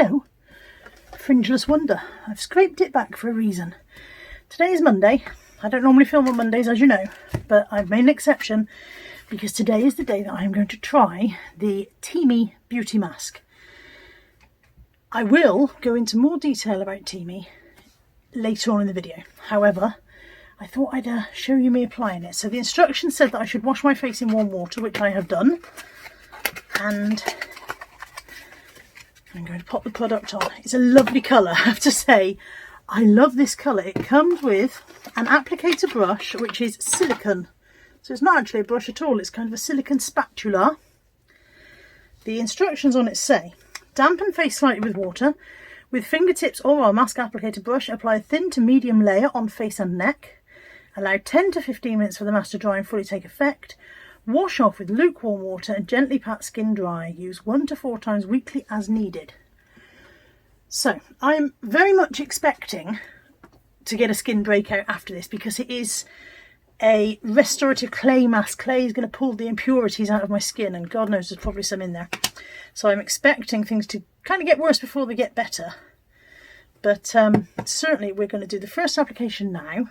Hello, Fringeless Wonder. I've scraped it back for a reason. Today is Monday. I don't normally film on Mondays, as you know, but I've made an exception because today is the day that I'm going to try the Teamy Beauty Mask. I will go into more detail about Teamy later on in the video. However, I thought I'd show you me applying it. So the instructions said that I should wash my face in warm water, which I have done. And I'm going to pop the product on. It's a lovely colour, I have to say. I love this colour. It comes with an applicator brush, which is silicone. So it's not actually a brush at all. It's kind of a silicone spatula. The instructions on it say, dampen face slightly with water. With fingertips or a mask applicator brush, apply a thin to medium layer on face and neck. Allow 10 to 15 minutes for the mask to dry and fully take effect. Wash off with lukewarm water and gently pat skin dry. Use 1 to 4 times weekly as needed. So I'm very much expecting to get a skin breakout after this because it is a restorative clay mask. Clay is going to pull the impurities out of my skin, and God knows there's probably some in there. So I'm expecting things to kind of get worse before they get better. But certainly we're going to do the first application now.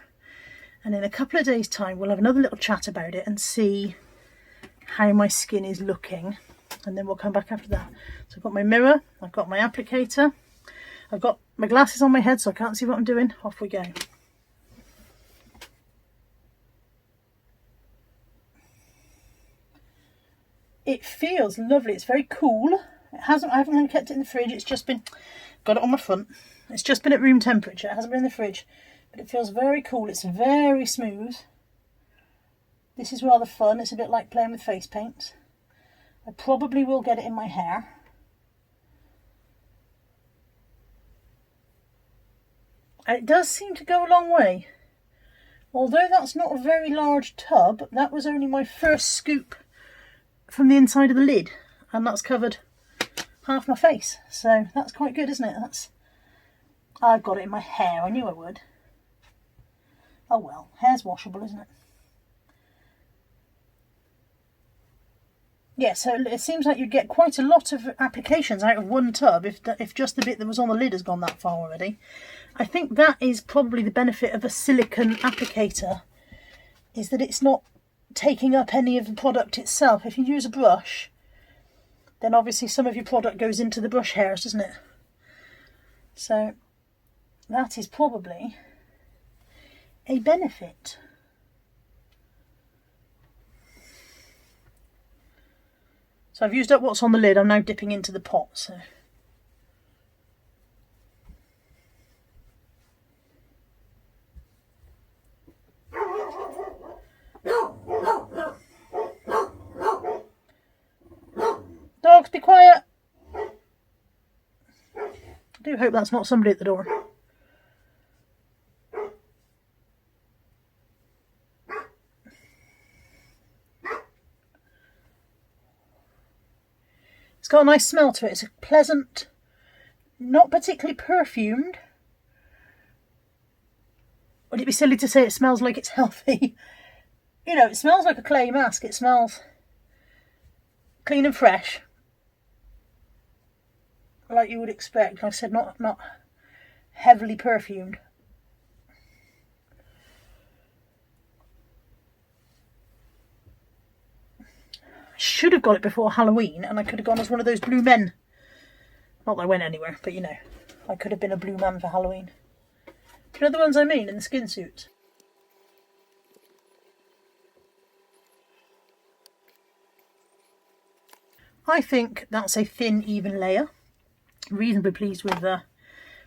And in a couple of days' time, we'll have another little chat about it and see how my skin is looking. And then we'll come back after that. So I've got my mirror, I've got my applicator, I've got my glasses on my head so I can't see what I'm doing. Off we go. It feels lovely. It's very cool. I haven't kept it in the fridge. It's just been, got it on my front. It's just been at room temperature. It hasn't been in the fridge. But it feels very cool. It's very smooth. This is rather fun. It's a bit like playing with face paint. I probably will get it in my hair. And it does seem to go a long way. Although that's not a very large tub, that was only my first scoop from the inside of the lid. And that's covered half my face. So that's quite good, isn't it? I've got it in my hair. I knew I would. Oh well, hair's washable, isn't it? Yeah, so it seems like you'd get quite a lot of applications out of one tub if just the bit that was on the lid has gone that far already. I think that is probably the benefit of a silicone applicator, is that it's not taking up any of the product itself. If you use a brush, then obviously some of your product goes into the brush hairs, doesn't it? So that is probably a benefit. So I've used up what's on the lid. I'm now dipping into the pot. So dogs, be quiet. I do hope that's not somebody at the door. It's got a nice smell to it. It's a pleasant, not particularly perfumed. Would it be silly to say it smells like it's healthy? You know, it smells like a clay mask. It smells clean and fresh, like you would expect. Like I said, not heavily perfumed. Should have got it before Halloween, and I could have gone as one of those blue men. Not that I went anywhere, but you know, I could have been a blue man for Halloween. Do you know the ones I mean, in the skin suits? I think that's a thin, even layer. Reasonably pleased with it.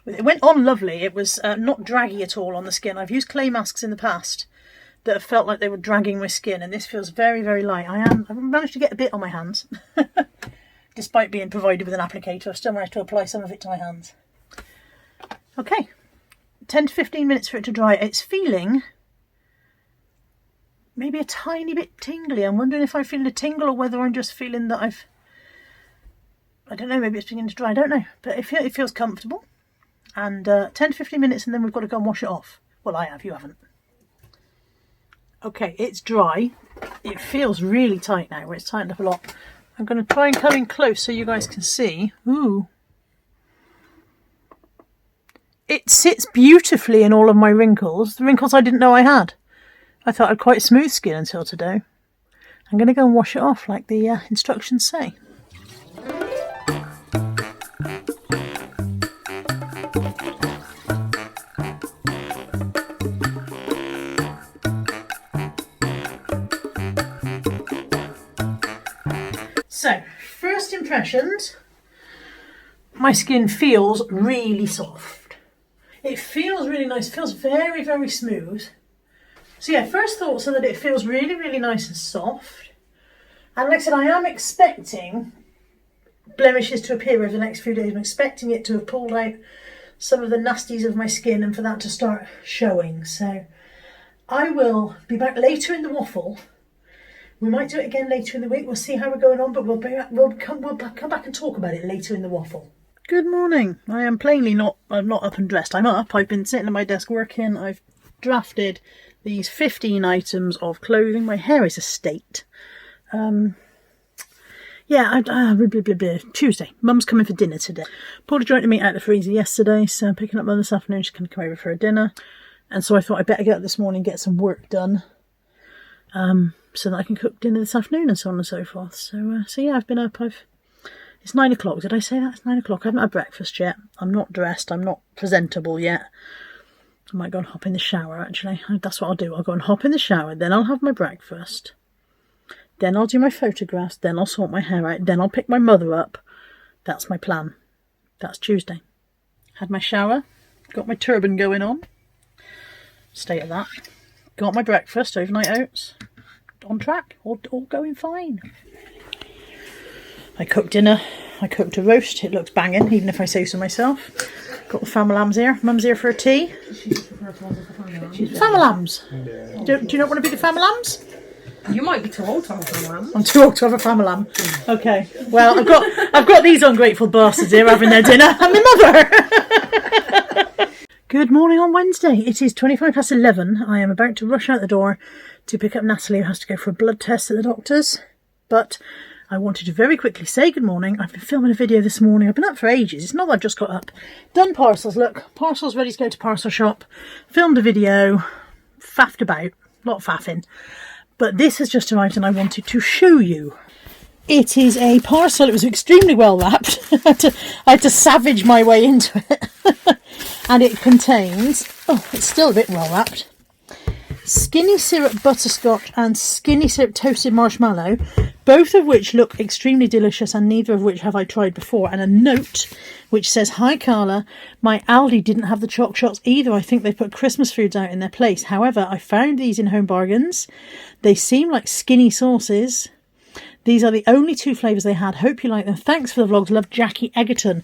It went on lovely. It was not draggy at all on the skin. I've used clay masks in the past that have felt like they were dragging my skin, and this feels very, very light. I've managed to get a bit on my hands. Despite being provided with an applicator, I've still managed to apply some of it to my hands. Okay, 10 to 15 minutes for it to dry. It's feeling maybe a tiny bit tingly. I'm wondering if I'm feeling a tingle or whether I'm just feeling that I don't know, maybe it's beginning to dry, I don't know. But it feels comfortable. And 10 to 15 minutes and then we've got to go and wash it off. Well, I have, you haven't. Okay, it's dry. It feels really tight now, where it's tightened up a lot. I'm going to try and come in close so you guys can see. Ooh. it sits beautifully in all of my wrinkles. The wrinkles I didn't know I had. I thought I had quite smooth skin until today. I'm going to go and wash it off like the instructions say. So, first impressions, my skin feels really soft. It feels really nice, it feels very, very smooth. So yeah, first thoughts are that it feels really, really nice and soft. And like I said, I am expecting blemishes to appear over the next few days. I'm expecting it to have pulled out some of the nasties of my skin and for that to start showing. So I will be back later in the waffle. We might do it again later in the week. We'll see how we're going on, but we'll come back and talk about it later in the waffle. Good morning. I am plainly I'm not up and dressed. I'm up. I've been sitting at my desk working. I've drafted these 15 items of clothing. My hair is a state. Tuesday. Mum's coming for dinner today. Pulled a joint of meat out of the freezer yesterday, so I'm picking up Mum this afternoon. She's going to come over for a dinner. And so I thought I'd better get up this morning and get some work done. So that I can cook dinner this afternoon and so on and so forth. So yeah, I've been up. It's 9 o'clock. Did I say that? It's 9 o'clock. I haven't had breakfast yet. I'm not dressed. I'm not presentable yet. I might go and hop in the shower, actually. That's what I'll do. I'll go and hop in the shower. Then I'll have my breakfast. Then I'll do my photographs. Then I'll sort my hair out. Then I'll pick my mother up. That's my plan. That's Tuesday. Had my shower. Got my turban going on. State of that. Got my breakfast, overnight oats. On track, all going fine. I cooked dinner. I cooked a roast. It looks banging, even if I say so myself. Got the family lambs here. Mum's here for a tea. Family lambs. Do you not want to be the family lambs? You might be too old to have a family lamb. I'm too old to have a family lamb. Okay. Well, I've got these ungrateful bastards here having their dinner, and my mother. Good morning on Wednesday. It is 11:25. I am about to rush out the door to pick up Natalie, who has to go for a blood test at the doctor's. But I wanted to very quickly say good morning. I've been filming a video this morning. I've been up for ages. It's not that I've just got up. Done parcels. Look, parcels ready to go to parcel shop. Filmed a video. Faffed about. A lot of faffing. But this has just arrived and I wanted to show you. It is a parcel. It was extremely well wrapped. I had to savage my way into it. And it contains, it's still a bit well wrapped, skinny syrup butterscotch and skinny syrup toasted marshmallow, both of which look extremely delicious and neither of which have I tried before, and a note which says, "Hi Carla, my Aldi didn't have the choc shots either. I think they put Christmas foods out in their place. However, I found these in Home Bargains. They seem like skinny sauces. These are the only 2 flavours they had. Hope you like them. Thanks for the vlogs. Love, Jackie Egerton."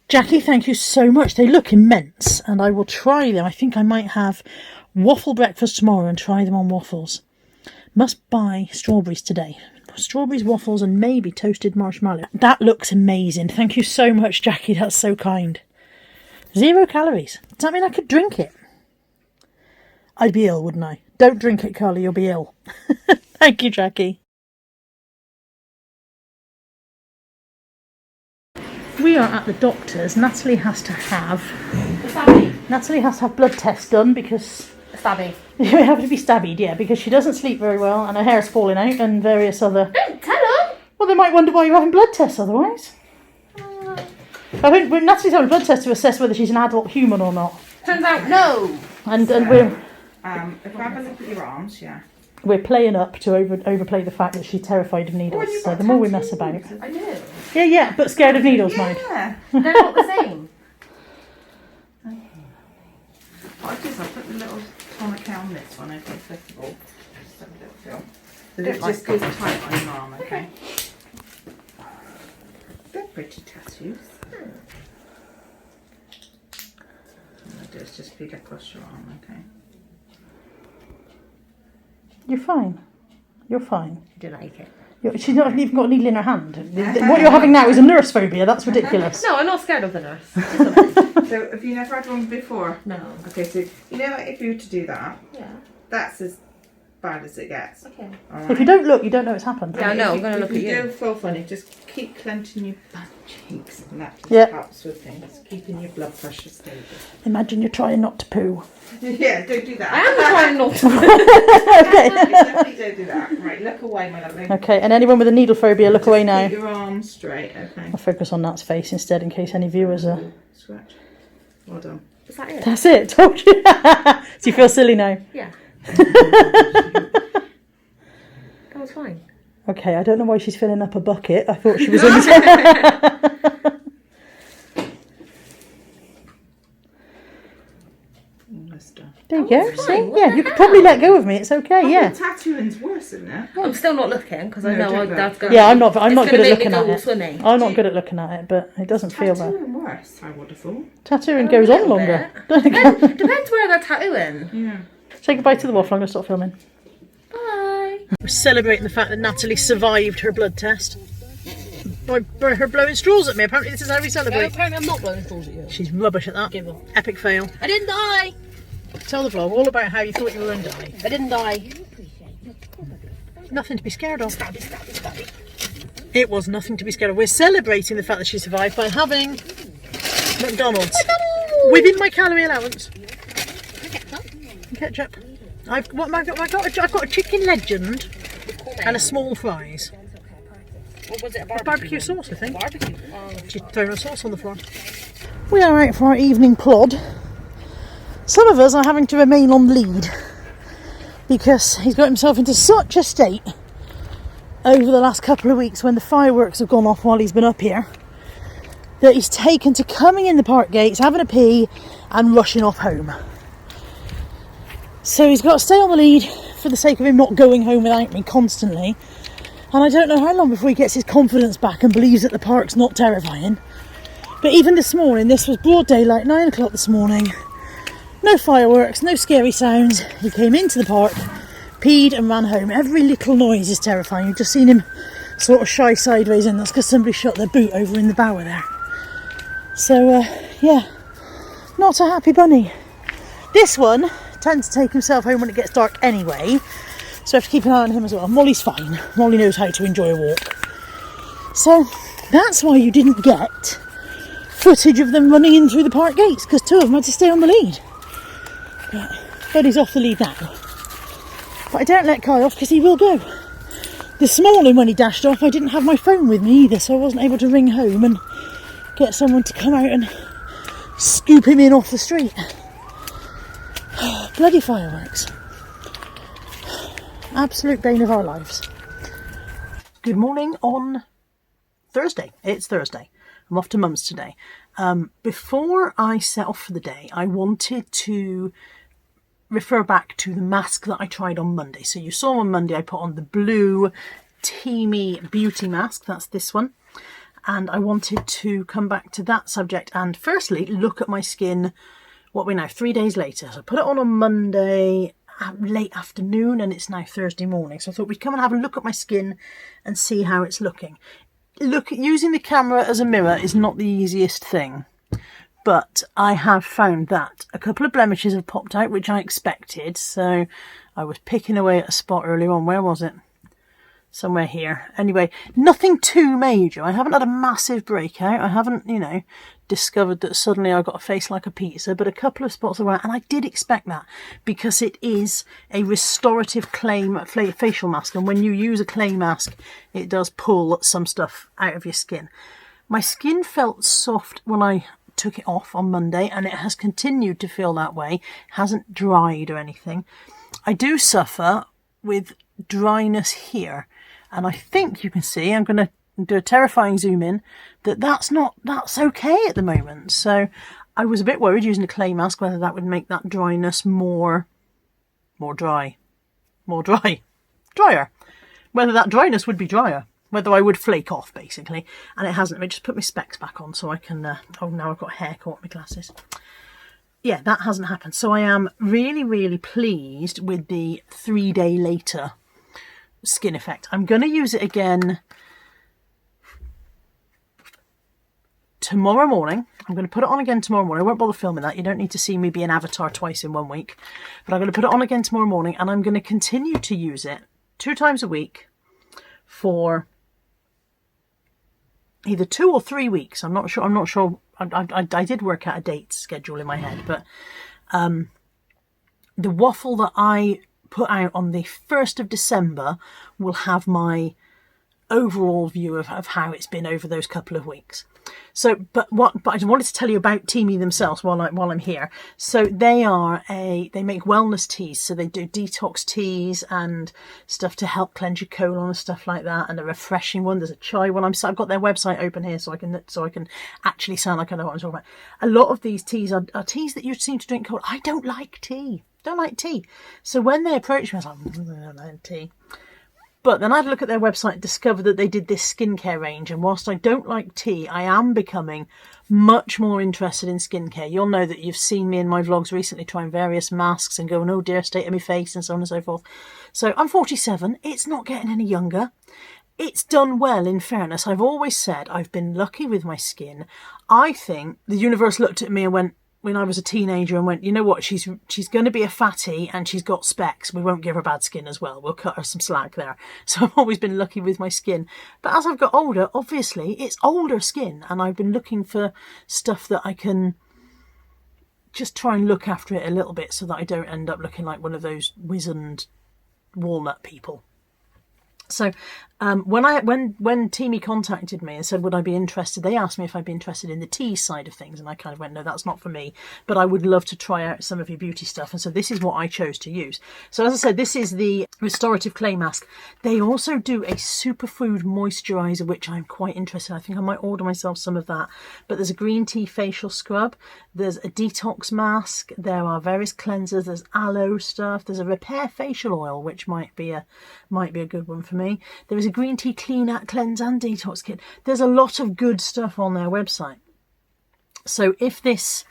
Jackie, thank you so much. They look immense and I will try them. I think I might have waffle breakfast tomorrow and try them on waffles. Must buy strawberries today. Strawberries, waffles and maybe toasted marshmallow. That looks amazing. Thank you so much, Jackie. That's so kind. 0 calories. Does that mean I could drink it? I'd be ill, wouldn't I? Don't drink it, Carly. You'll be ill. Thank you, Jackie. We are at the doctor's. Natalie has to have blood tests done because Stabby. we have to be stabbied, yeah, because she doesn't sleep very well and her hair's falling out and various other. Don't tell her. Well, they might wonder why you're having blood tests otherwise. I think Natalie's having a blood test to assess whether she's an adult human or not. Turns out no. And we're if I have a look at your arms, yeah. We're playing up to overplay the fact that she's terrified of needles. So the more we mess about. I do. Yeah, but scared of needles, mind. Yeah. They're not the same. What I do is I put the little tonic on this one, okay, first of all. Just have a little feel. It just goes tight on your arm, okay? They're pretty tattoos. What I do is just feed across your arm, okay? You're fine. You're fine. Do you like it? She's not even got a needle in her hand. What you're having now is a nurse phobia. That's ridiculous. No, I'm not scared of the nurse. So have you never had one before? No. Okay, so you know, like if you were to do that, Yeah. that's as bad as it gets. Okay. All If you right. don't look, you don't know it's happened. Yeah, I know. I'm If going to look at you you. do feel funny, just keep clenching your butt cheeks, and that just Yeah. helps with things, keeping your blood pressure stable. Imagine you're trying not to poo. Yeah, don't do I that. am trying not to. Definitely don't do that. Right, look away, my lovely. Okay, and anyone with a needle phobia, look away now. Keep your arms straight, okay. I'll focus on Nat's face instead in case any viewers are... Scratch. Well done. Is that it? That's it, told you. Do you feel silly now? Yeah. That was fine. Okay, I don't know why she's filling up a bucket. I thought she was only... There you go. it's See? fine. What Yeah, the you could probably let go of me. It's okay, yeah. Tattooing's worse, isn't it? I'm still not looking because I No, know don't look. that's going Yeah, I'm not good at looking make at me go it. swimming. I'm not good at looking at it, but it doesn't feel bad. Tattooing worse, I would have thought. Tattooing goes on longer. Depends where they're tattooing. Yeah. Say goodbye to the waffle. I'm going to stop filming. Bye. We're celebrating the fact that Natalie survived her blood test by her blowing straws at me. Apparently this is how we celebrate. Apparently I'm not blowing straws at you. She's rubbish at that. Give up. Epic fail. I didn't die. Tell the vlog all about how you thought you were going to die. I didn't die. Nothing to be scared of. Stabby, stabby, stabby. It was nothing to be scared of. We're celebrating the fact that she survived by having McDonald's within my calorie allowance. Ketchup. I've got a chicken legend and a small fries. What was it? A Barbecue sauce, I think. Barbecue. She's throwing a sauce on the floor. We are out for our evening plod. Some of us are having to remain on lead because he's got himself into such a state over the last couple of weeks when the fireworks have gone off while he's been up here that he's taken to coming in the park gates, having a pee and rushing off home. So he's got to stay on the lead for the sake of him not going home without me constantly. And I don't know how long before he gets his confidence back and believes that the park's not terrifying. But even this morning, this was broad daylight, 9 o'clock this morning. No fireworks, no scary sounds. He came into the park, peed and ran home. Every little noise is terrifying. You've just seen him sort of shy sideways in. That's because somebody shut their boot over in the bower there. So, yeah, not a happy bunny. This one tends to take himself home when it gets dark anyway. So I have to keep an eye on him as well. Molly's fine. Molly knows how to enjoy a walk. So that's why you didn't get footage of them running in through the park gates, because two of them had to stay on the lead. But he's off the lead now. But I don't let Kai off because he will go. This morning when he dashed off, I didn't have my phone with me either, so I wasn't able to ring home and get someone to come out and scoop him in off the street. Bloody fireworks. Absolute bane of our lives. Good morning on Thursday. It's Thursday. I'm off to Mum's today. Before I set off for the day, I wanted to refer back to the mask that I tried on Monday. So you saw on Monday I put on the blue Teamy Beauty mask. That's this one. And I wanted to come back to that subject and firstly look at my skin, what we're now 3 days later. So I put it on Monday late afternoon and it's now Thursday morning. So I thought we'd come and have a look at my skin and see how it's looking. Using the camera as a mirror is not the easiest thing, but I have found that a couple of blemishes have popped out, which I expected. So I was picking away at a spot earlier on. Where was it? Somewhere here. Anyway, nothing too major. I haven't had a massive breakout. I haven't, discovered that suddenly I got a face like a pizza, but a couple of spots around, and I did expect that because it is a restorative clay facial mask, and when you use a clay mask, it does pull some stuff out of your skin. My skin felt soft when I took it off on Monday, and it has continued to feel that way. It hasn't dried or anything. I do suffer with dryness here, and I think you can see, I'm going to do a terrifying zoom in, that's okay at the moment. So I was a bit worried using a clay mask whether that would make that dryness drier, whether that dryness would be drier, whether I would flake off basically, and it hasn't. I just put my specs back on so I can now I've got hair caught my glasses. Yeah, that hasn't happened. So I am really, really pleased with the 3 day later skin effect. I'm going to use it again tomorrow morning. I'm going to put it on again tomorrow morning. I won't bother filming that. You don't need to see me be an avatar twice in 1 week. But I'm going to put it on again tomorrow morning, and I'm going to continue to use it 2 times a week for either 2 or 3 weeks. I'm not sure. I did work out a date schedule in my head, but the waffle that I put out on the 1st of December will have my overall view of how it's been over those couple of weeks. So, but I wanted to tell you about Teamy themselves while I'm here. So they make wellness teas. So they do detox teas and stuff to help cleanse your colon and stuff like that. And a refreshing one. There's a chai one. I've got their website open here so I can actually sound like I know what I'm talking about. A lot of these teas are teas that you seem to drink cold. I don't like tea. So when they approached me, I was like, I don't like tea. But then I had a look at their website and discovered that they did this skincare range. And whilst I don't like tea, I am becoming much more interested in skincare. You'll know that you've seen me in my vlogs recently trying various masks and going, oh dear, state of my face and so on and so forth. So I'm 47. It's not getting any younger. It's done well, in fairness. I've always said I've been lucky with my skin. I think the universe looked at me and went, when I was a teenager, and went, you know what, she's going to be a fatty and she's got specs. We won't give her bad skin as well. We'll cut her some slack there. So I've always been lucky with my skin. But as I've got older, obviously, it's older skin. And I've been looking for stuff that I can just try and look after it a little bit so that I don't end up looking like one of those wizened walnut people. So when Teamy contacted me and said, would I be interested, they asked me if I'd be interested in the tea side of things, and I kind of went, no, that's not for me, but I would love to try out some of your beauty stuff. And so this is what I chose to use. So as I said, this is the restorative clay mask. They also do a superfood moisturizer, which I'm quite interested in. I think I might order myself some of that. But there's a green tea facial scrub, there's a detox mask, there are various cleansers, there's aloe stuff, there's a repair facial oil, which might be a good one for me. There is a green tea cleanse and detox kit. There's a lot of good stuff on their website. So if this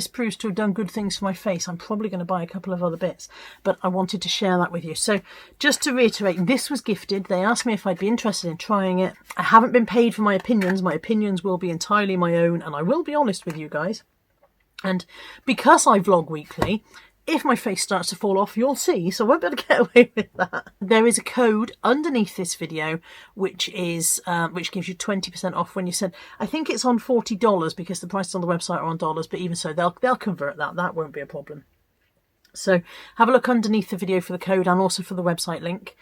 proves to have done good things for my face, I'm probably going to buy a couple of other bits. But I wanted to share that with you. So just to reiterate, this was gifted. They asked me if I'd be interested in trying it. I haven't been paid for my opinions. My opinions will be entirely my own, and I will be honest with you guys. And because I vlog weekly, if my face starts to fall off, you'll see, so I won't be able to get away with that. There is a code underneath this video, which gives you 20% off when you send. I think it's on $40 because the prices on the website are on dollars, but even so, they'll convert that. That won't be a problem. So have a look underneath the video for the code and also for the website link.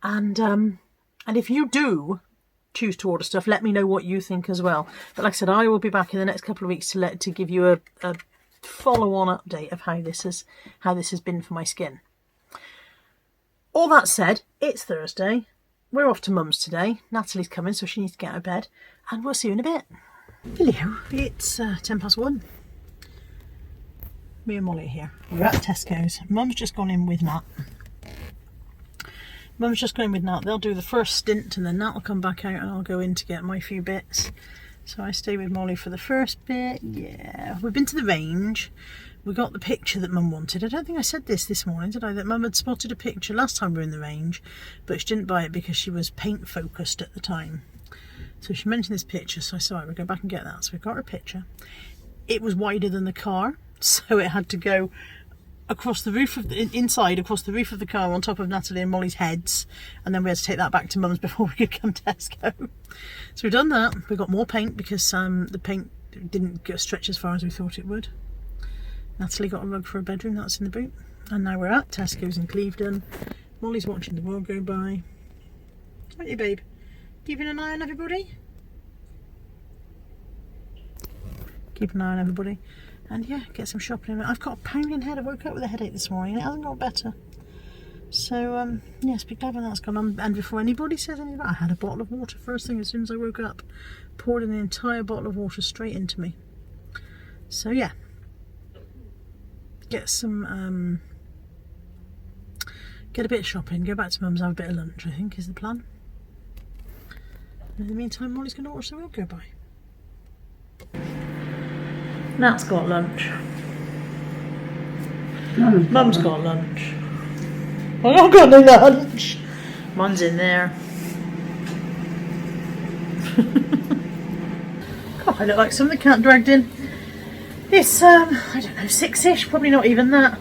And if you do choose to order stuff, let me know what you think as well. But like I said, I will be back in the next couple of weeks to give you a follow-on update of how this has been for my skin. All that said, it's Thursday. We're off to Mum's today. Natalie's coming, so she needs to get out of bed, and we'll see you in a bit. Hello, it's 1:10. Me and Molly here. We're at Tesco's. Mum's just gone in with Nat. They'll do the first stint, and then Nat will come back out, and I'll go in to get my few bits. So I stay with Molly for the first bit. Yeah, we've been to the range. We got the picture that Mum wanted. I don't think I said this morning, did I? That Mum had spotted a picture last time we were in the range, but she didn't buy it because she was paint focused at the time. So she mentioned this picture, so I said, right, we'll go back and get that. So we got her picture. It was wider than the car, so it had to go across the roof of across the roof of the car on top of Natalie and Molly's heads, and then we had to take that back to Mum's before we could come to Tesco. So we've done that. We got more paint because the paint didn't stretch as far as we thought it would. Natalie got a rug for her bedroom, that's in the boot. And now we're at Tesco's in Clevedon. Molly's watching the world go by. Aren't you, babe? Keeping an eye on everybody? Keep an eye on everybody. And yeah, get some shopping in. I've got a pounding head. I woke up with a headache this morning and it hasn't got better. So, yes, be glad when that's gone on. And before anybody says anything, I had a bottle of water first thing as soon as I woke up. Poured in the entire bottle of water straight into me. So, yeah. Get some, get a bit of shopping, go back to Mum's, have a bit of lunch, I think, is the plan. And in the meantime, Molly's going to watch the world go by. Nat's got lunch. Mum's got lunch. I don't got no lunch. Mine's in there. God, I look like something cat dragged in. It's, I don't know, 6ish, probably not even that.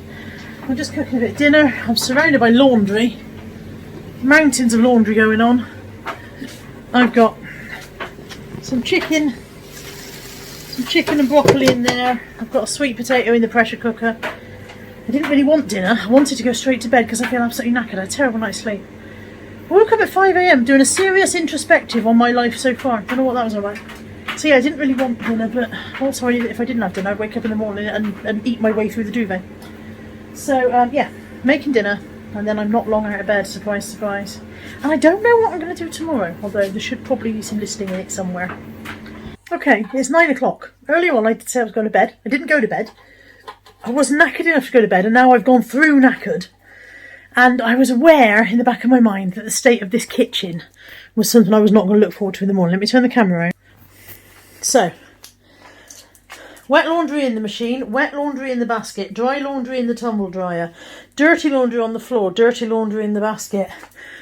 I'm just cooking a bit of dinner. I'm surrounded by laundry. Mountains of laundry going on. I've got some chicken and broccoli in there. I've got a sweet potato in the pressure cooker. I didn't really want dinner. I wanted to go straight to bed because I feel absolutely knackered. I had a terrible night's sleep. I woke up at 5 AM doing a serious introspective on my life so far. Don't know what that was about. So yeah, I didn't really want dinner, but also if I didn't have dinner, I'd wake up in the morning and eat my way through the duvet. So yeah, making dinner, and then I'm not long out of bed, surprise, surprise. And I don't know what I'm going to do tomorrow, although there should probably be some listing in it somewhere. Okay, it's 9 o'clock. Earlier on I did say I was going to bed. I didn't go to bed. I was knackered enough to go to bed, and now I've gone through knackered. And I was aware in the back of my mind that the state of this kitchen was something I was not going to look forward to in the morning. Let me turn the camera on. So, wet laundry in the machine, wet laundry in the basket, dry laundry in the tumble dryer, dirty laundry on the floor, dirty laundry in the basket.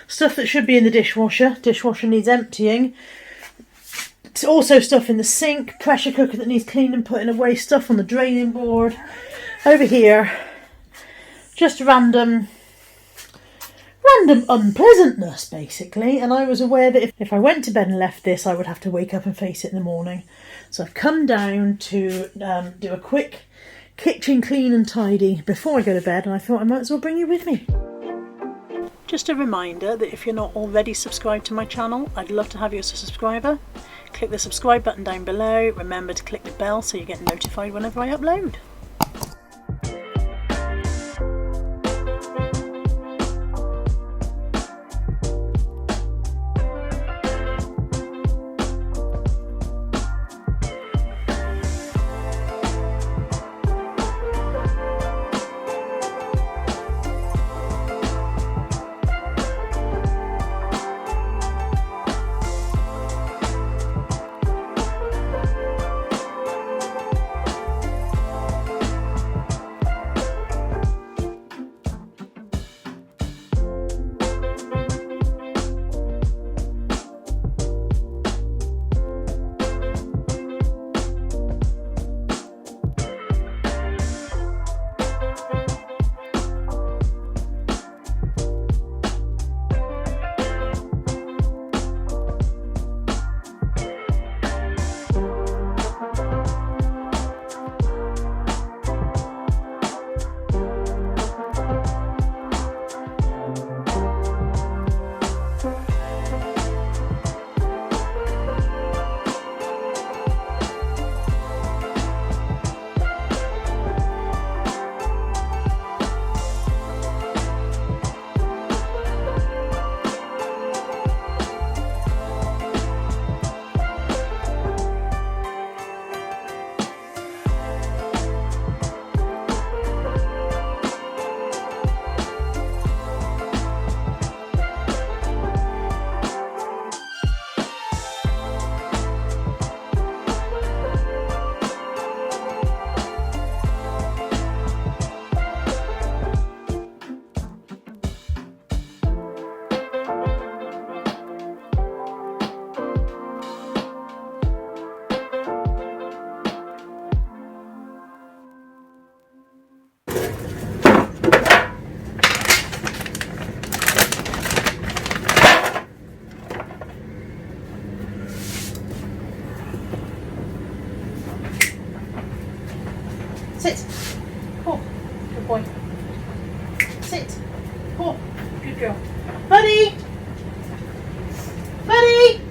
Stuff that should be in the dishwasher. Dishwasher needs emptying. Also stuff in the sink, pressure cooker that needs cleaning, putting away, stuff on the draining board. Over here, just random unpleasantness basically, and I was aware that if I went to bed and left this, I would have to wake up and face it in the morning. So I've come down to do a quick kitchen clean and tidy before I go to bed, and I thought I might as well bring you with me. Just a reminder that if you're not already subscribed to my channel, I'd love to have you as a subscriber. Click the subscribe button down below. Remember to click the bell so you get notified whenever I upload. Sit. Oh, good boy. Sit. Oh, good girl. Buddy! Buddy!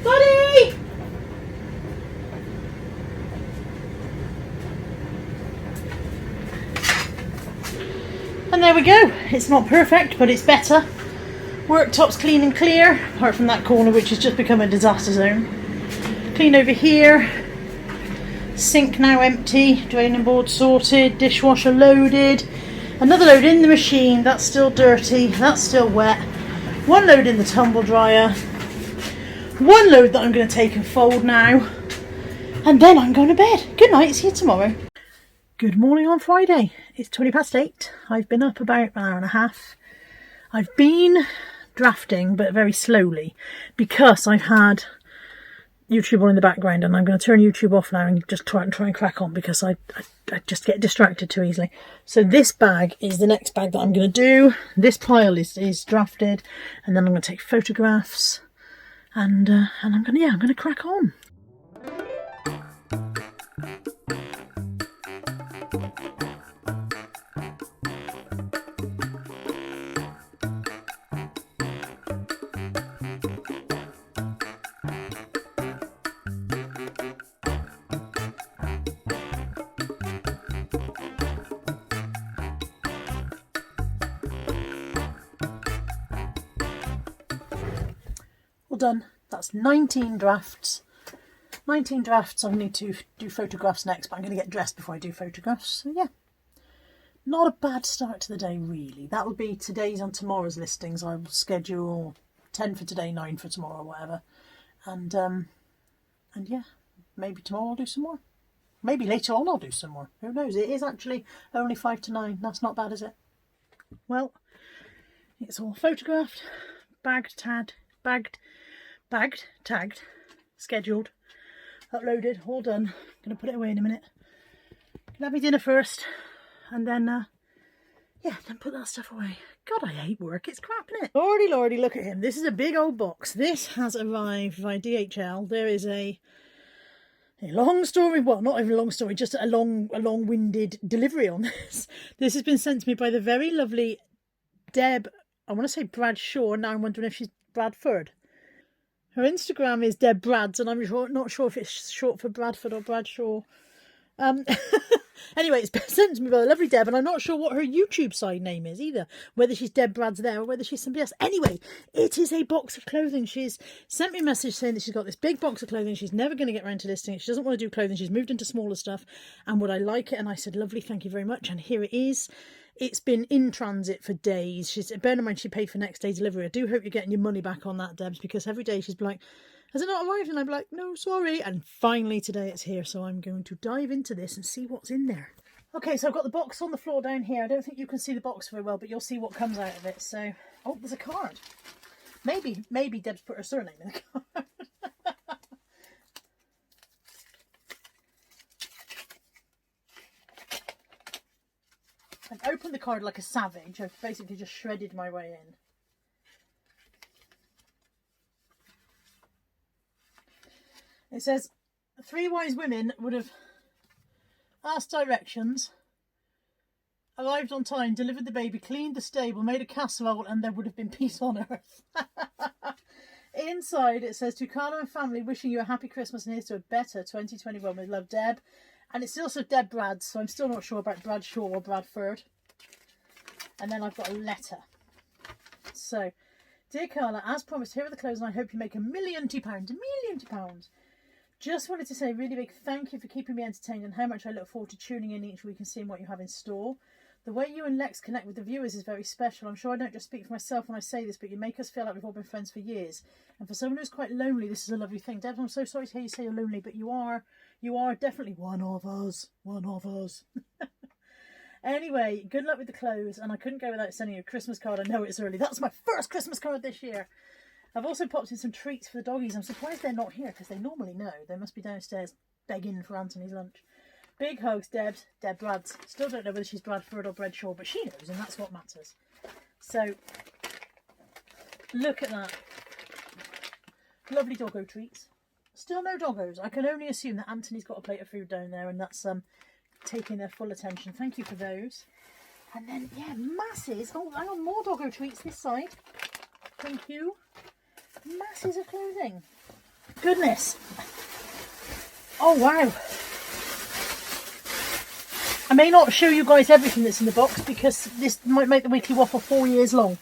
Buddy! And there we go. It's not perfect, but it's better. Worktop's clean and clear, apart from that corner which has just become a disaster zone. Clean over here. Sink now empty, draining board sorted, dishwasher loaded, another load in the machine, that's still dirty, that's still wet, one load in the tumble dryer, one load that I'm going to take and fold now, and then I'm going to bed. Good night, see you tomorrow. Good morning on Friday. It's 8:20. I've been up about an hour and a half. I've been drafting, but very slowly, because I've had YouTube on in the background, and I'm going to turn YouTube off now and just try and crack on, because I just get distracted too easily. So this bag is the next bag that I'm going to do. This pile is drafted, and then I'm going to take photographs, and I'm going to crack on. Done. That's 19 drafts. 19 drafts. I need to do photographs next, but I'm going to get dressed before I do photographs. So yeah, not a bad start to the day really. That'll be today's and tomorrow's listings. I will schedule 10 for today, 9 for tomorrow, whatever. And yeah, maybe tomorrow I'll do some more. Maybe later on I'll do some more. Who knows? It is actually only 5 to 9. That's not bad, is it? Well, it's all photographed, bagged, tagged, scheduled, uploaded, all done. Gonna put it away in a minute. Gonna have my dinner first, and then then put that stuff away. God, I hate work. It's crap, isn't it? Lordy, lordy, look at him. This is a big old box. This has arrived via DHL. There is a long story, well, not even a long story, just a long-winded delivery on this. This has been sent to me by the very lovely Deb. I want to say Bradshaw. Now I'm wondering if she's Bradford. Her Instagram is Deb Brads, and I'm not sure if it's short for Bradford or Bradshaw. Anyway, it's sent to me by the lovely Deb, and I'm not sure what her YouTube side name is either. Whether she's Deb Brads there or whether she's somebody else. Anyway, it is a box of clothing. She's sent me a message saying that she's got this big box of clothing. She's never going to get around to listing it. She doesn't want to do clothing. She's moved into smaller stuff. And would I like it? And I said, lovely, thank you very much. And here it is. It's been in transit for days. Bear in mind, she paid for next day delivery. I do hope you're getting your money back on that, Debs, because every day she's like, has it not arrived? And I'm like, no, sorry. And finally today it's here. So I'm going to dive into this and see what's in there. Okay, so I've got the box on the floor down here. I don't think you can see the box very well, but you'll see what comes out of it. So, oh, there's a card. Maybe Deb's put her surname in the card. I've opened the card like a savage. I've basically just shredded my way in. It says, 3 wise women would have asked directions, arrived on time, delivered the baby, cleaned the stable, made a casserole, and there would have been peace on earth. Inside it says, to Carla and family, wishing you a happy Christmas and here's to a better 2021 with love, Deb. And it's also Deb Brads, so I'm still not sure about Bradshaw or Bradford. And then I've got a letter. So, dear Carla, as promised, here are the clothes, and I hope you make £1 million. £1 million. Just wanted to say a really big thank you for keeping me entertained and how much I look forward to tuning in each week and seeing what you have in store. The way you and Lex connect with the viewers is very special. I'm sure I don't just speak for myself when I say this, but you make us feel like we've all been friends for years. And for someone who's quite lonely, this is a lovely thing. Deb, I'm so sorry to hear you say you're lonely, but you are definitely one of us. One of us. Anyway, good luck with the clothes, and I couldn't go without sending you a Christmas card. I know it's early. That's my first Christmas card this year. I've also popped in some treats for the doggies. I'm surprised they're not here because they normally know. They must be downstairs begging for Anthony's lunch. Big hugs, Deb Brads. Still don't know whether she's Bradford or Bradshaw, but she knows, and that's what matters. So, look at that. Lovely doggo treats. Still no doggos. I can only assume that Anthony's got a plate of food down there, and that's taking their full attention. Thank you for those. And then, yeah, masses. Oh, hang on, more doggo treats this side. Thank you. Masses of clothing. Goodness. Oh, wow. I may not show you guys everything that's in the box because this might make the Weekly Waffle 4 years long.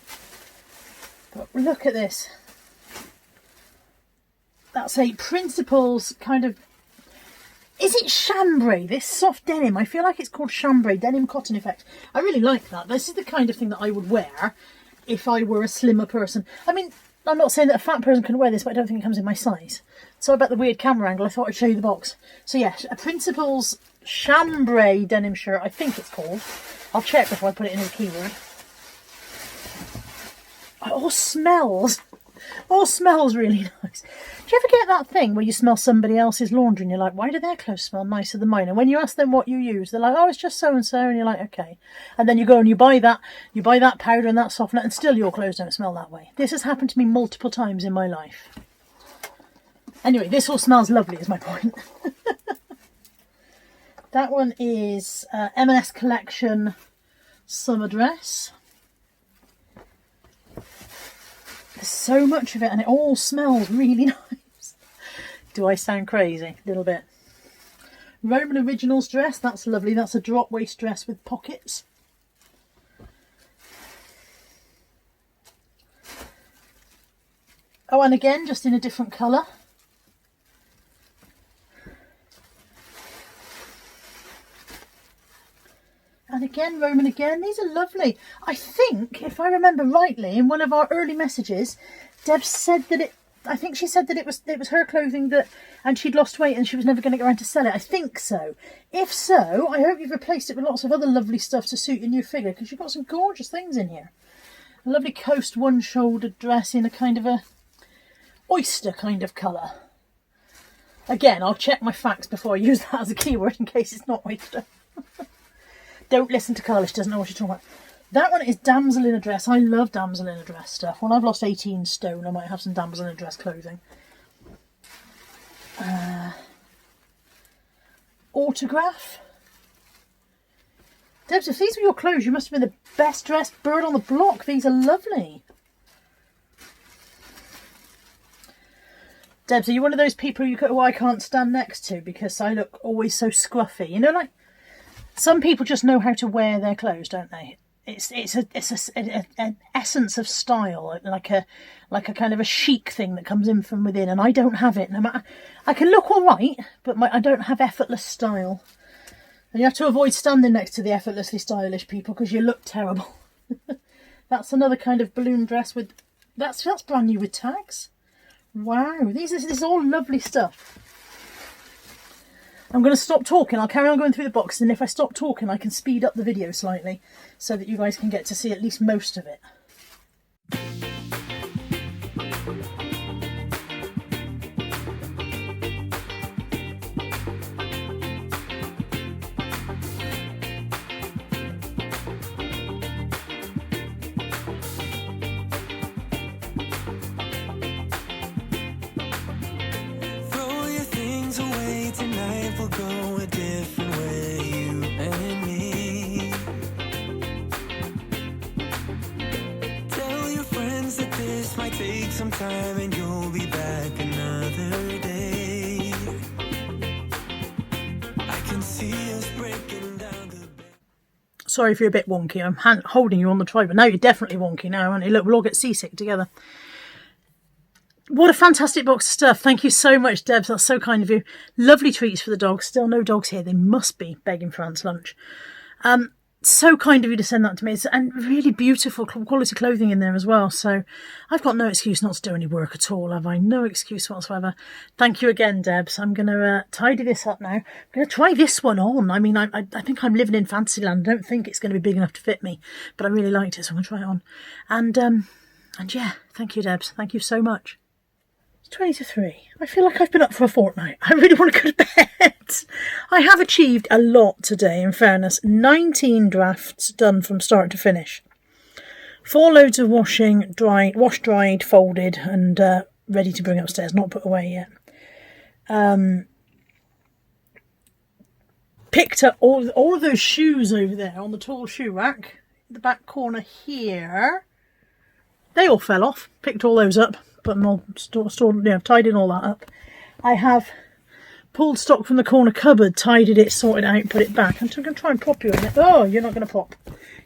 But look at this. That's a Principles kind of... Is it chambray? This soft denim. I feel like it's called chambray. Denim cotton effect. I really like that. This is the kind of thing that I would wear if I were a slimmer person. I mean, I'm not saying that a fat person can wear this, but I don't think it comes in my size. Sorry about the weird camera angle. I thought I'd show you the box. So yeah, a Principles chambray denim shirt, I think it's called. I'll check before I put it in as a keyword. It all smells really nice. Do you ever get that thing where you smell somebody else's laundry and you're like, why do their clothes smell nicer than mine? And when you ask them what you use, they're like, oh, it's just so and so, and you're like, okay. And then you go and you buy that powder and that softener, and still your clothes don't smell that way. This has happened to me multiple times in my life. Anyway, this all smells lovely is my point. That one is M&S Collection Summer Dress. There's so much of it and it all smells really nice. Do I sound crazy? A little bit. Roman Originals dress, that's lovely. That's a drop waist dress with pockets. Oh, and again, just in a different colour. And again, Roman again. These are lovely. I think, if I remember rightly, in one of our early messages, Deb said that she said that it was her clothing and she'd lost weight and she was never going to go around to sell it. I think so. If so, I hope you've replaced it with lots of other lovely stuff to suit your new figure, because you've got some gorgeous things in here. A lovely Coast one-shouldered dress in a kind of a oyster kind of colour. Again, I'll check my facts before I use that as a keyword in case it's not oyster. Don't listen to Carla, she doesn't know what she's talking about. That one is damsel in a dress. I love damsel in a dress stuff. When I've lost 18 stone, I might have some damsel in a dress clothing. Autograph. Debs, if these were your clothes, you must have been the best dressed bird on the block. These are lovely. Debs, are you one of those people who I can't stand next to because I look always so scruffy? You know, like, some people just know how to wear their clothes, don't they? It's an essence of style, like a kind of a chic thing that comes in from within, and I don't have it. No matter, I can look all right, but I don't have effortless style. And you have to avoid standing next to the effortlessly stylish people because you look terrible. That's another kind of balloon dress with that's brand new with tags. Wow, this is all lovely stuff. I'm going to stop talking. I'll carry on going through the boxes, and if I stop talking, I can speed up the video slightly so that you guys can get to see at least most of it. Go a different way, you and me. Tell your friends that this might take some time and you'll be back another day. I can see us breaking down the bed. Sorry if you're a bit wonky. I'm holding you on the tripod. Now you're definitely wonky now, aren't you? Look, we'll all get seasick together. What a fantastic box of stuff. Thank you so much, Debs. That's so kind of you. Lovely treats for the dogs. Still no dogs here. They must be begging for Aunt's lunch. So kind of you to send that to me. And really beautiful quality clothing in there as well. So I've got no excuse not to do any work at all, have I? No excuse whatsoever. Thank you again, Debs. I'm going to tidy this up now. I'm going to try this one on. I mean, I think I'm living in Fantasyland. I don't think it's going to be big enough to fit me. But I really liked it, so I'm going to try it on. And yeah, thank you, Debs. Thank you so much. 20 to 3. I feel like I've been up for a fortnight. I really want to go to bed. I have achieved a lot today, in fairness. 19 drafts done from start to finish. 4 loads of washing, washed, dried, folded, and ready to bring upstairs, not put away yet. Picked up all of those shoes over there on the tall shoe rack. The back corner here. They all fell off. Picked all those up. Put them all stored, tidied all that up. I have pulled stock from the corner cupboard, tidied it, sorted it out, put it back. I'm going to try and prop you in it. Oh, you're not going to pop.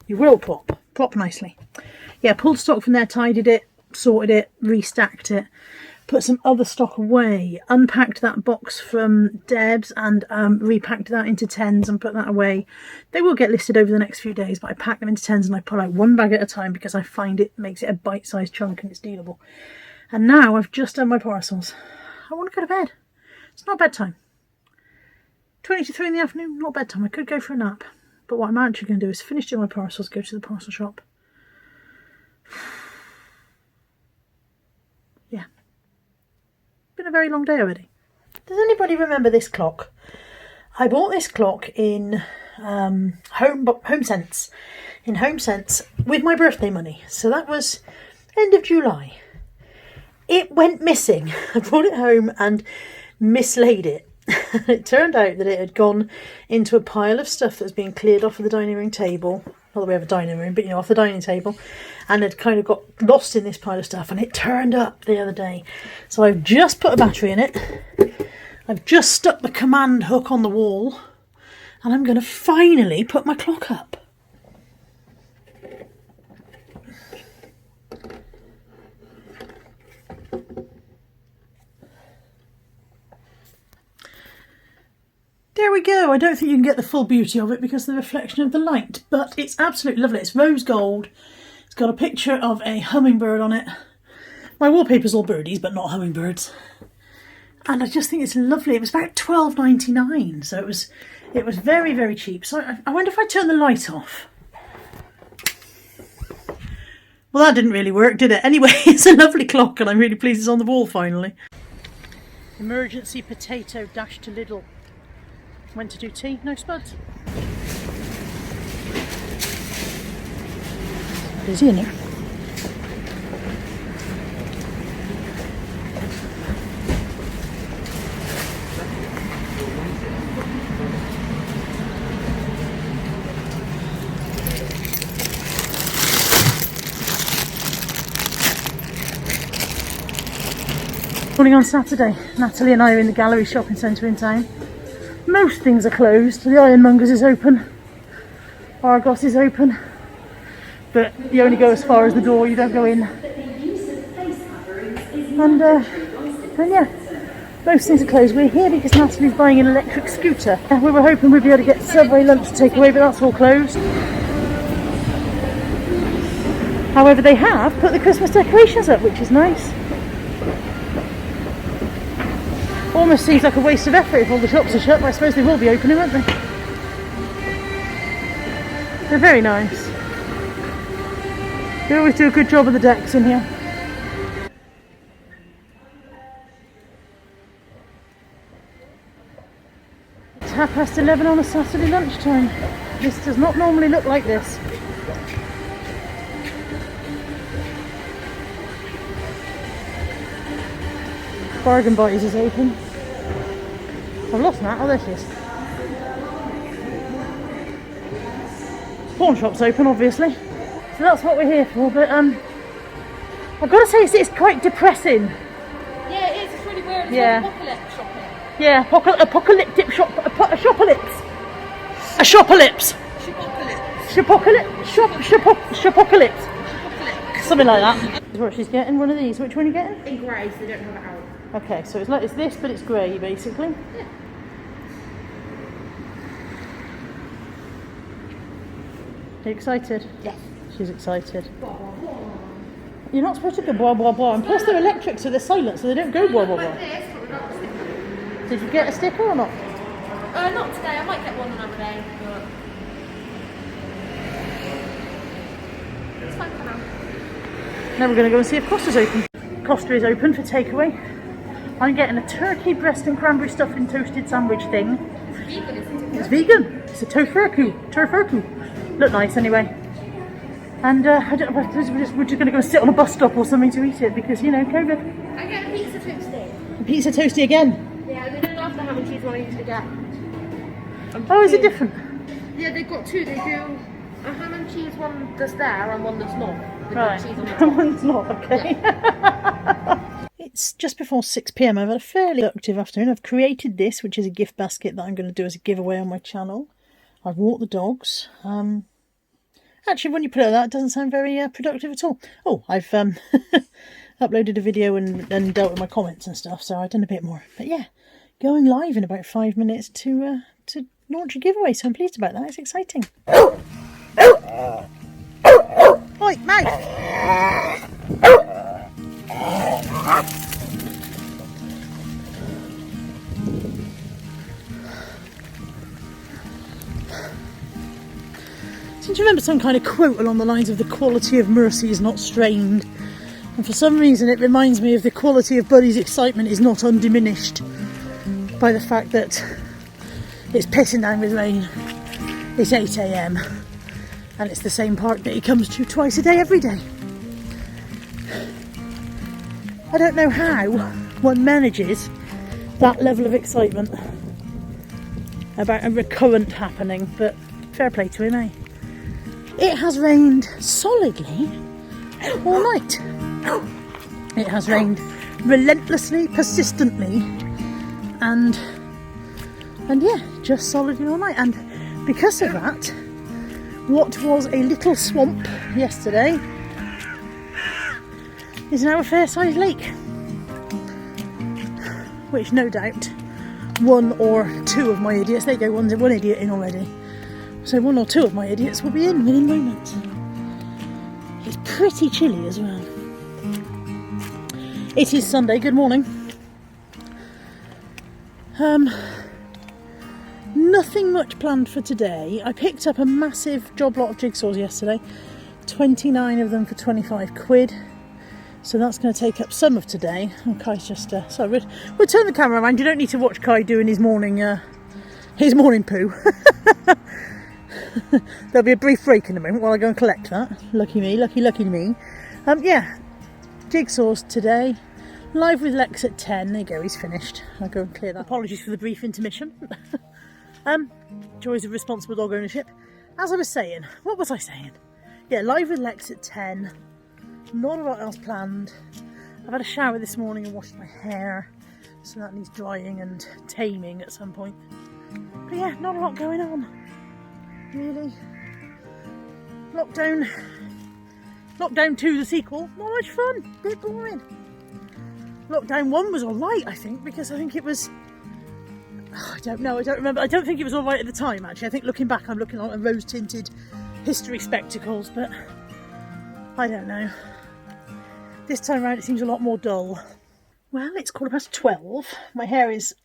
You will pop. Prop nicely. Yeah, pulled stock from there, tidied it, sorted it, restacked it, put some other stock away, unpacked that box from Deb's and repacked that into 10s and put that away. They will get listed over the next few days, but I pack them into 10s and I pull out one bag at a time because I find it makes it a bite-sized chunk and it's dealable. And now I've just done my parcels. I want to go to bed. It's not bedtime. 20 to 3 in the afternoon, not bedtime. I could go for a nap. But what I'm actually going to do is finish doing my parcels, go to the parcel shop. a very long day already. Does anybody remember this clock? I bought this clock in HomeSense. In HomeSense with my birthday money. So that was end of July. It went missing. I brought it home and mislaid it. It turned out that it had gone into a pile of stuff that was being cleared off of the dining room table. Not that we have a dining room, but off the dining table. And had kind of got lost in this pile of stuff. And it turned up the other day. So I've just put a battery in it. I've just stuck the command hook on the wall. And I'm going to finally put my clock up. There we go. I don't think you can get the full beauty of it because of the reflection of the light, but it's absolutely lovely. It's rose gold. It's got a picture of a hummingbird on it. My wallpaper's all birdies, but not hummingbirds. And I just think it's lovely. It was about $12.99, so it was very, very cheap. So I wonder if I turn the light off. Well, that didn't really work, did it? Anyway, it's a lovely clock, and I'm really pleased it's on the wall finally. Emergency potato dash to Lidl. Went to do tea, no spuds. Busy in here. Morning on Saturday. Natalie and I are in the Gallery shopping centre in town. Most things are closed. The Ironmongers is open. Argos is open. But you only go as far as the door, you don't go in. And yeah, most things are closed. We're here because Natalie's buying an electric scooter. We were hoping we'd be able to get Subway lunch to take away, but that's all closed. However, they have put the Christmas decorations up, which is nice. Almost seems like a waste of effort if all the shops are shut, but I suppose they will be opening, won't they? They're very nice. They always do a good job of the decks in here. It's 11:30 on a Saturday lunchtime. This does not normally look like this. Bargain Buyers is open. I've lost Nat. Oh, there she is. Pawn shop's open, obviously. So that's what we're here for. But I've got to say, it's quite depressing. Yeah, it is. It's really weird. It's Yeah. like apocalypse shopping. Yeah, apocalyptic shop. Apocalypse. A shopalypse. Shopalypse. Something like that. Is what she's getting. One of these. Which one are you getting? In grey, so they don't have it out. Okay, so it's this, but it's grey, basically. Yeah. Are you excited? Yes. She's excited. You're not supposed to go blah blah blah, and plus they're electric, so they're silent, so they don't go blah blah blah. Did you get a sticker or not? Not today. I might get one another day, but it's fine for now. Now we're going to go and see if Costa's open. Costa is open for takeaway. I'm getting a turkey breast and cranberry stuffing toasted sandwich thing. It's vegan, isn't it? It's vegan. It's a tofu. Look nice anyway. And I don't know, we're just going to go sit on a bus stop or something to eat it because, you know, COVID. I get a pizza toasty. A pizza toasty again. Yeah, they don't have the ham and cheese one I usually get. Oh, is it different? Yeah, they've got two. They do a ham and cheese one that's there and one that's not. They Right. put cheese on it. One's not, okay. It's just before 6 p.m. I've had a fairly productive afternoon. I've created this, which is a gift basket that I'm going to do as a giveaway on my channel. I've walked the dogs. Actually, when you put it like that, it doesn't sound very productive at all. Oh, I've uploaded a video and dealt with my comments and stuff, so I've done a bit more. But yeah, going live in about 5 minutes to launch a giveaway, so I'm pleased about that. It's exciting. Oi, mouse! I seem to remember some kind of quote along the lines of the quality of mercy is not strained And for some reason it reminds me of the quality of Buddy's excitement is not undiminished by the fact that it's pissing down with rain. It's 8 AM and it's the same park that he comes to twice a day every day. I don't know how one manages that level of excitement about a recurrent happening, but fair play to him, eh? It has rained solidly all night. It has rained relentlessly, persistently, and yeah, just solidly all night. And because of that, what was a little swamp yesterday is now a fair-sized lake, which no doubt one or two of my idiots, there you go, one idiot in already, so one or two of my idiots will be in within moments. It's pretty chilly as well. It is Sunday, good morning. Nothing much planned for today. I picked up a massive job lot of jigsaws yesterday, 29 of them for 25 quid. So that's going to take up some of today. Oh, Kai's just... sorry, we'll turn the camera around. You don't need to watch Kai doing his morning poo. There'll be a brief break in a moment while I go and collect that. Lucky me, lucky me. Yeah, jigsaws today. Live with Lex at 10. There you go, he's finished. I'll go and clear that. Apologies for the brief intermission. Joys of responsible dog ownership. As I was saying, what was I saying? Yeah, live with Lex at 10. Not a lot else planned. I've had a shower this morning and washed my hair, so that needs drying and taming at some point. But yeah, not a lot going on, really. Lockdown 2, the sequel, not much fun, bit boring. Lockdown 1 was alright, I think, because I think it was... I don't remember. I don't think it was alright at the time, actually. I think looking back, I'm looking at rose-tinted history spectacles, but I don't know. This time around it seems a lot more dull. Well, it's 12:15. My hair is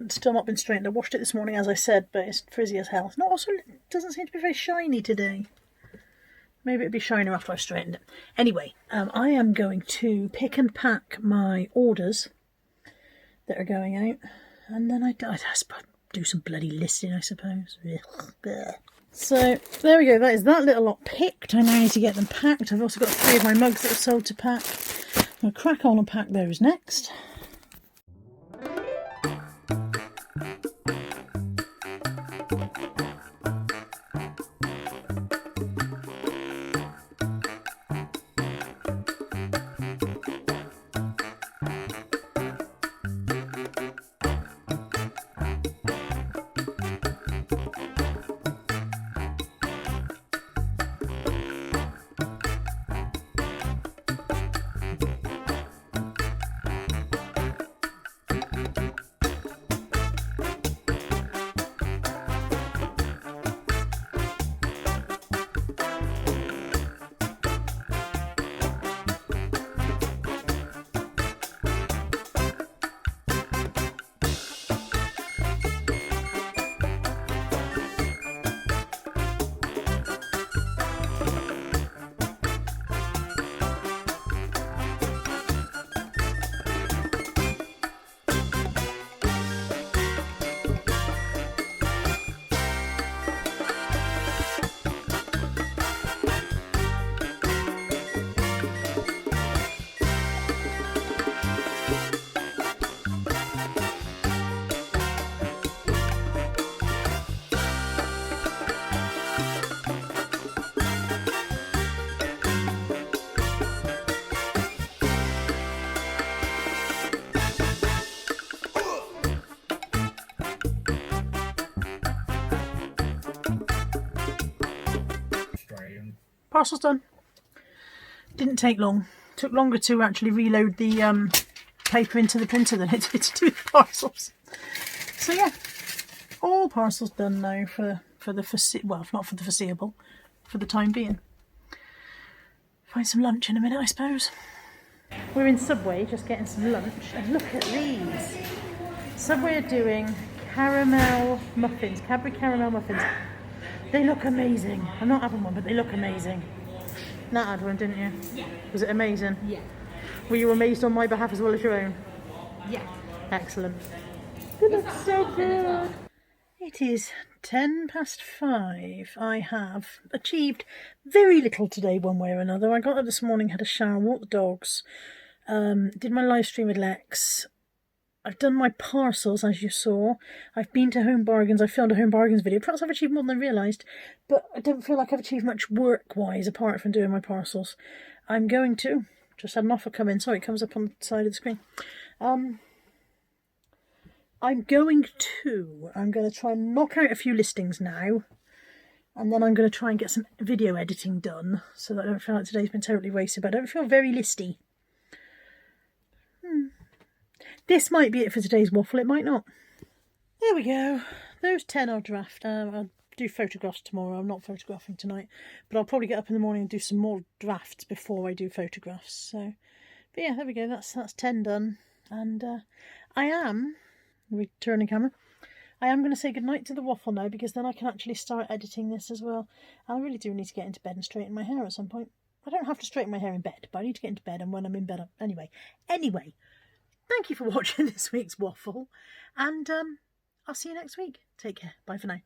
still not been straightened. I washed it this morning, as I said, but it's frizzy as hell. Not also, it doesn't seem to be very shiny today. Maybe it'll be shinier after I've straightened it. Anyway, I am going to pick and pack my orders that are going out, and then I do some bloody listing, I suppose. So there we go, that is that little lot picked. I now need to get them packed. I've also got 3 of my mugs that are sold to pack. I'm going to crack on and pack those next. Parcel's done. Didn't take long. Took longer to actually reload the paper into the printer than it did to do the parcels. So yeah, all parcels done now for the well, not for the foreseeable, for the time being. Find some lunch in a minute, I suppose. We're in Subway, just getting some lunch, and look at these. Subway are doing caramel muffins, Cadbury caramel muffins. They look amazing. I'm not having one, but they look amazing. Nat had one, didn't you? Yeah. Was it amazing? Yeah. Were you amazed on my behalf as well as your own? Yeah. Excellent. It looks so good. It is 5:10. I have achieved very little today one way or another. I got up this morning, had a shower, walked the dogs, did my live stream with Lex. I've done my parcels, as you saw. I've been to Home Bargains. I filmed a Home Bargains video. Perhaps I've achieved more than I realised, but I don't feel like I've achieved much work-wise apart from doing my parcels. I'm going to... Just had an offer come in. Sorry, it comes up on the side of the screen. I'm going to try and knock out a few listings now. And then I'm going to try and get some video editing done so that I don't feel like today's been totally wasted. But I don't feel very listy. This might be it for today's waffle, it might not. There we go. Those 10 are draft. I'll do photographs tomorrow. I'm not photographing tonight, but I'll probably get up in the morning and do some more drafts before I do photographs. So, but yeah, there we go. That's 10 done. And I am, returning camera, I am going to say goodnight to the waffle now because then I can actually start editing this as well. And I really do need to get into bed and straighten my hair at some point. I don't have to straighten my hair in bed, but I need to get into bed, and when I'm in bed, anyway. Thank you for watching this week's waffle, and I'll see you next week. Take care. Bye for now.